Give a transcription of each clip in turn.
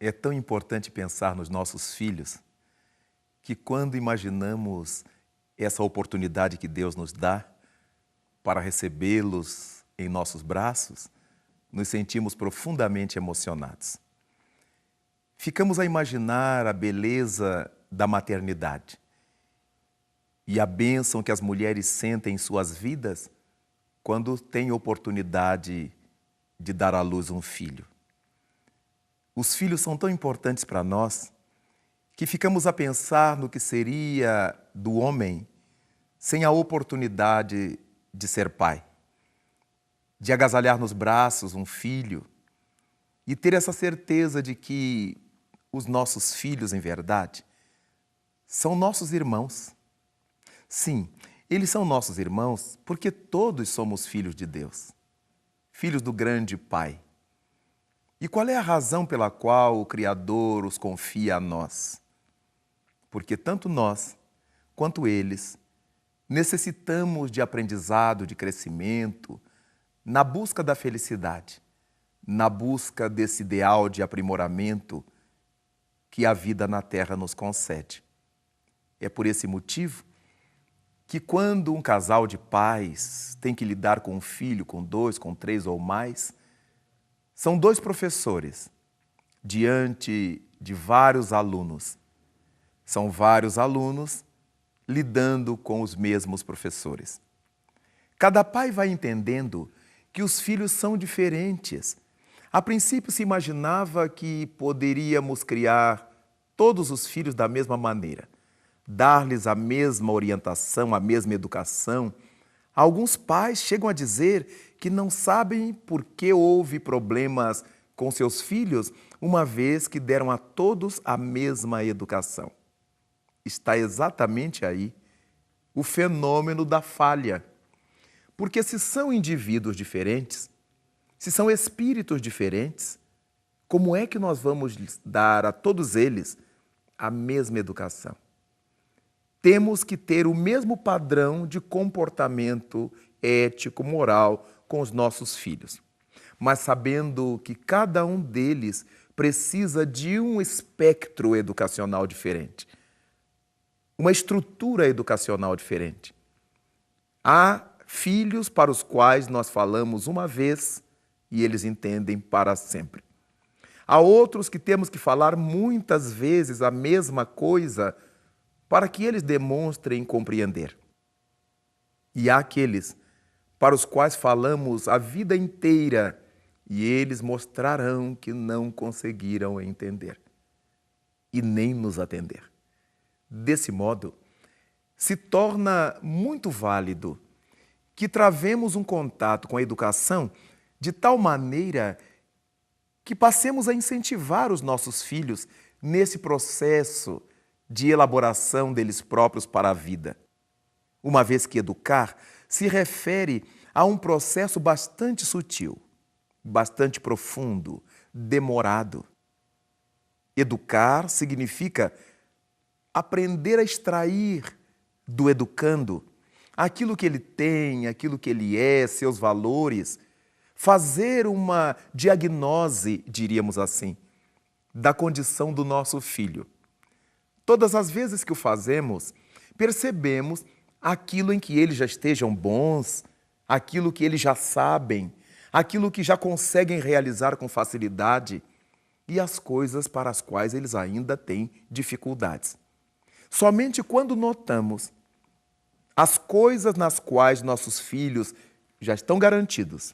É tão importante pensar nos nossos filhos que quando imaginamos essa oportunidade que Deus nos dá para recebê-los em nossos braços, nos sentimos profundamente emocionados. Ficamos a imaginar a beleza da maternidade e a bênção que as mulheres sentem em suas vidas quando têm oportunidade de dar à luz um filho. Os filhos são tão importantes para nós que ficamos a pensar no que seria do homem sem a oportunidade de ser pai, de agasalhar nos braços um filho e ter essa certeza de que os nossos filhos, em verdade, são nossos irmãos. Sim, eles são nossos irmãos porque todos somos filhos de Deus, filhos do grande Pai. E qual é a razão pela qual o Criador os confia a nós? Porque tanto nós quanto eles necessitamos de aprendizado, de crescimento, na busca da felicidade, na busca desse ideal de aprimoramento que a vida na Terra nos concede. É por esse motivo que quando um casal de pais tem que lidar com um filho, com 2, com 3 ou mais, são 2 professores diante de vários alunos. São vários alunos lidando com os mesmos professores. Cada pai vai entendendo que os filhos são diferentes. A princípio se imaginava que poderíamos criar todos os filhos da mesma maneira, dar-lhes a mesma orientação, a mesma educação. Alguns pais chegam a dizer que não sabem por que houve problemas com seus filhos, uma vez que deram a todos a mesma educação. Está exatamente aí o fenômeno da falha. Porque se são indivíduos diferentes, se são espíritos diferentes, como é que nós vamos dar a todos eles a mesma educação? Temos que ter o mesmo padrão de comportamento ético, moral com os nossos filhos, mas sabendo que cada um deles precisa de um espectro educacional diferente, uma estrutura educacional diferente. Há filhos para os quais nós falamos uma vez e eles entendem para sempre. Há outros que temos que falar muitas vezes a mesma coisa para que eles demonstrem compreender. E há aqueles para os quais falamos a vida inteira e eles mostrarão que não conseguiram entender e nem nos atender. Desse modo, se torna muito válido que travemos um contato com a educação de tal maneira que passemos a incentivar os nossos filhos nesse processo de elaboração deles próprios para a vida. Uma vez que educar se refere a um processo bastante sutil, bastante profundo, demorado. Educar significa aprender a extrair do educando aquilo que ele tem, aquilo que ele é, seus valores, fazer uma diagnose, diríamos assim, da condição do nosso filho. Todas as vezes que o fazemos, percebemos aquilo em que eles já estejam bons, aquilo que eles já sabem, aquilo que já conseguem realizar com facilidade e as coisas para as quais eles ainda têm dificuldades. Somente quando notamos as coisas nas quais nossos filhos já estão garantidos,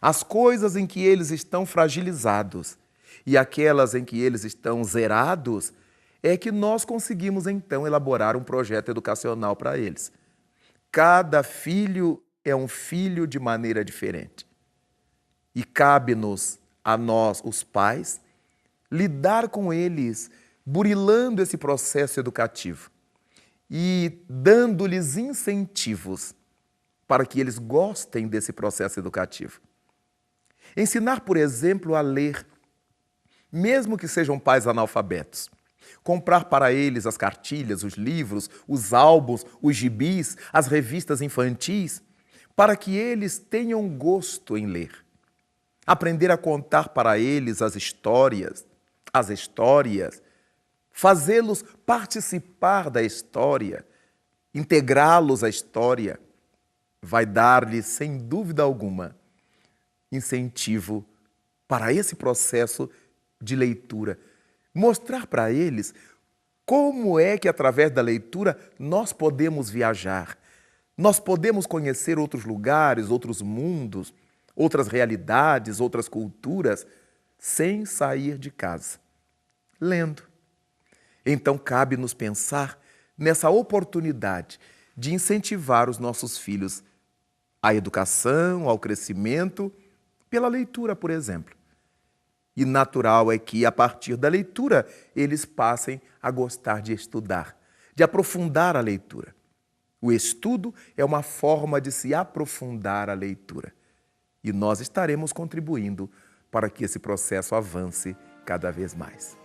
as coisas em que eles estão fragilizados e aquelas em que eles estão zerados, é que nós conseguimos então elaborar um projeto educacional para eles. Cada filho é um filho de maneira diferente. E cabe-nos, a nós, os pais, lidar com eles, burilando esse processo educativo e dando-lhes incentivos para que eles gostem desse processo educativo. Ensinar, por exemplo, a ler, mesmo que sejam pais analfabetos. Comprar para eles as cartilhas, os livros, os álbuns, os gibis, as revistas infantis, para que eles tenham gosto em ler. Aprender a contar para eles as histórias, fazê-los participar da história, integrá-los à história, vai dar-lhes, sem dúvida alguma, incentivo para esse processo de leitura. Mostrar para eles como é que, através da leitura, nós podemos viajar, nós podemos conhecer outros lugares, outros mundos, outras realidades, outras culturas, sem sair de casa, lendo. Então, cabe-nos pensar nessa oportunidade de incentivar os nossos filhos à educação, ao crescimento, pela leitura, por exemplo. E natural é que, a partir da leitura, eles passem a gostar de estudar, de aprofundar a leitura. O estudo é uma forma de se aprofundar a leitura. E nós estaremos contribuindo para que esse processo avance cada vez mais.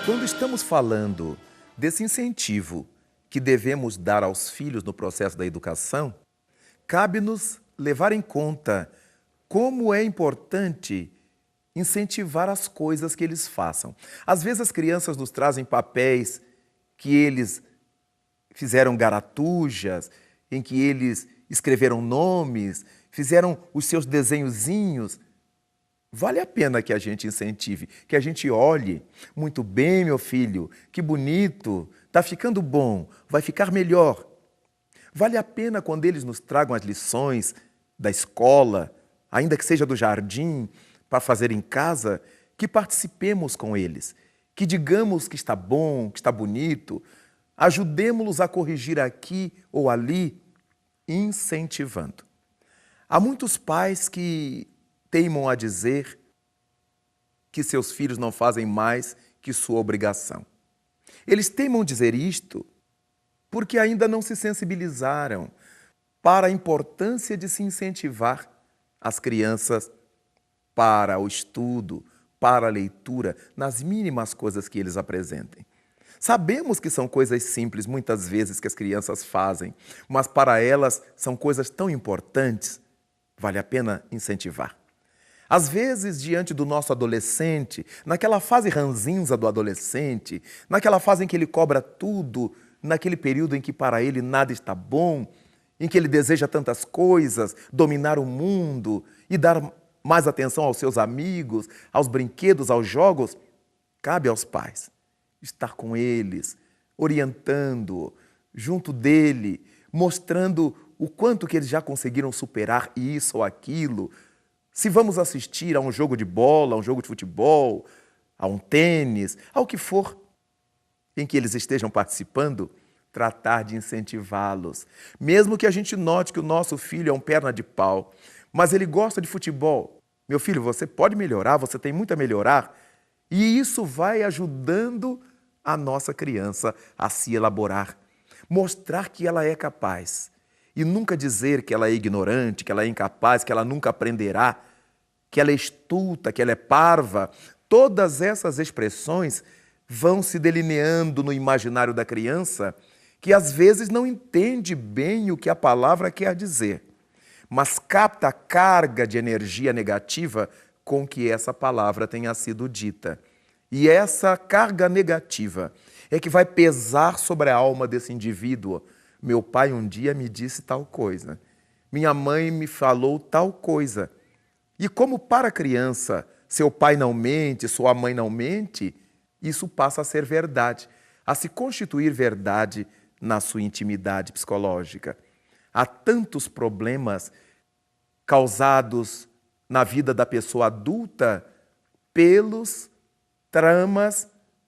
Quando estamos falando desse incentivo que devemos dar aos filhos no processo da educação, cabe-nos levar em conta como é importante incentivar as coisas que eles façam. Às vezes as crianças nos trazem papéis que eles fizeram garatujas, em que eles escreveram nomes, fizeram os seus desenhozinhos. Vale a pena que a gente incentive, que a gente olhe. Muito bem, meu filho, que bonito, está ficando bom, vai ficar melhor. Vale a pena quando eles nos tragam as lições da escola, ainda que seja do jardim, para fazer em casa, que participemos com eles, que digamos que está bom, que está bonito, ajudemos-los a corrigir aqui ou ali, incentivando. Há muitos pais que teimam a dizer que seus filhos não fazem mais que sua obrigação. Eles teimam dizer isto porque ainda não se sensibilizaram para a importância de se incentivar as crianças para o estudo, para a leitura, nas mínimas coisas que eles apresentem. Sabemos que são coisas simples, muitas vezes, que as crianças fazem, mas para elas são coisas tão importantes, vale a pena incentivar. Às vezes, diante do nosso adolescente, naquela fase ranzinza do adolescente, naquela fase em que ele cobra tudo, naquele período em que para ele nada está bom, em que ele deseja tantas coisas, dominar o mundo e dar mais atenção aos seus amigos, aos brinquedos, aos jogos, cabe aos pais estar com eles, orientando, junto dele, mostrando o quanto que eles já conseguiram superar isso ou aquilo. Se vamos assistir a um jogo de bola, a um jogo de futebol, a um tênis, ao que for em que eles estejam participando, tratar de incentivá-los. Mesmo que a gente note que o nosso filho é um perna de pau, mas ele gosta de futebol. Meu filho, você pode melhorar, você tem muito a melhorar. E isso vai ajudando a nossa criança a se elaborar. Mostrar que ela é capaz. E nunca dizer que ela é ignorante, que ela é incapaz, que ela nunca aprenderá, que ela é estulta, que ela é parva. Todas essas expressões vão se delineando no imaginário da criança, que às vezes não entende bem o que a palavra quer dizer, mas capta a carga de energia negativa com que essa palavra tenha sido dita. E essa carga negativa é que vai pesar sobre a alma desse indivíduo. Meu pai um dia me disse tal coisa. Minha mãe me falou tal coisa. E como para a criança, seu pai não mente, sua mãe não mente, isso passa a ser verdade, a se constituir verdade na sua intimidade psicológica. Há tantos problemas causados na vida da pessoa adulta pelos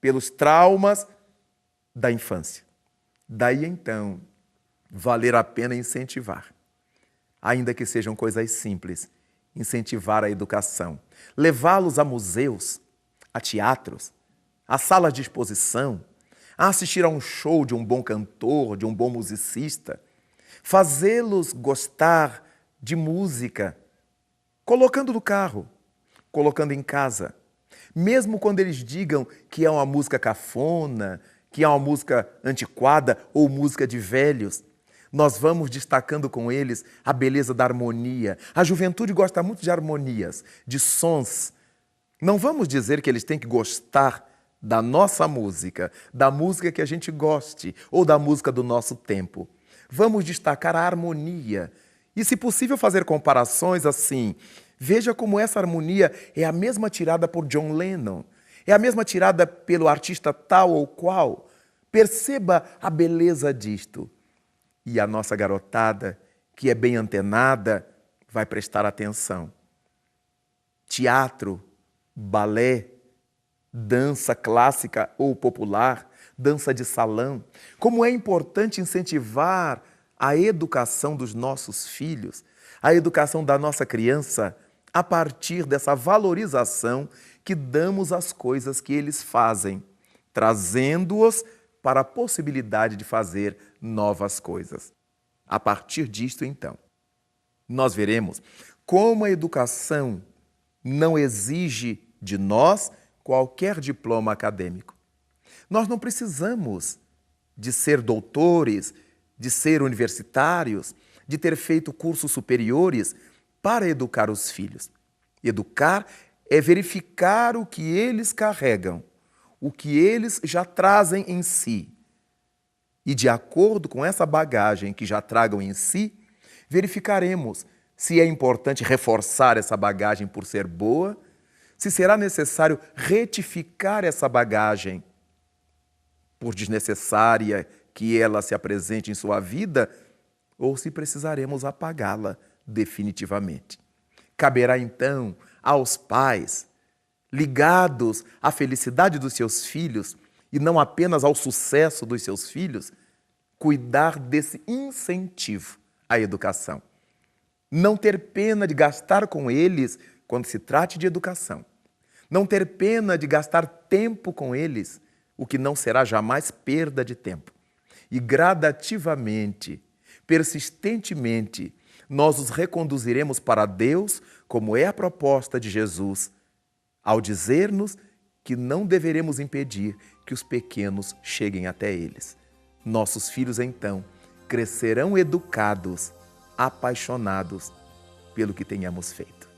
pelos traumas da infância. Daí então, valer a pena incentivar, ainda que sejam coisas simples, incentivar a educação, levá-los a museus, a teatros, a salas de exposição, a assistir a um show de um bom cantor, de um bom musicista, fazê-los gostar de música, colocando no carro, colocando em casa, mesmo quando eles digam que é uma música cafona, que é uma música antiquada ou música de velhos, nós vamos destacando com eles a beleza da harmonia. A juventude gosta muito de harmonias, de sons. Não vamos dizer que eles têm que gostar da nossa música, da música que a gente goste ou da música do nosso tempo. Vamos destacar a harmonia e, se possível, fazer comparações assim. Veja como essa harmonia é a mesma tirada por John Lennon, é a mesma tirada pelo artista tal ou qual. Perceba a beleza disto. E a nossa garotada, que é bem antenada, vai prestar atenção. Teatro, balé, dança clássica ou popular, dança de salão. Como é importante incentivar a educação dos nossos filhos, a educação da nossa criança, a partir dessa valorização que damos às coisas que eles fazem, trazendo-os para a possibilidade de fazer novas coisas. A partir disto, então, nós veremos como a educação não exige de nós qualquer diploma acadêmico. Nós não precisamos de ser doutores, de ser universitários, de ter feito cursos superiores para educar os filhos. Educar é verificar o que eles carregam, o que eles já trazem em si. E, de acordo com essa bagagem que já tragam em si, verificaremos se é importante reforçar essa bagagem por ser boa, se será necessário retificar essa bagagem por desnecessária que ela se apresente em sua vida, ou se precisaremos apagá-la definitivamente. Caberá, então, aos pais, ligados à felicidade dos seus filhos e não apenas ao sucesso dos seus filhos, cuidar desse incentivo à educação. Não ter pena de gastar com eles quando se trate de educação. Não ter pena de gastar tempo com eles, o que não será jamais perda de tempo. E gradativamente, persistentemente, nós os reconduziremos para Deus, como é a proposta de Jesus, ao dizer-nos que não deveremos impedir que os pequenos cheguem até eles. Nossos filhos, então, crescerão educados, apaixonados pelo que tenhamos feito.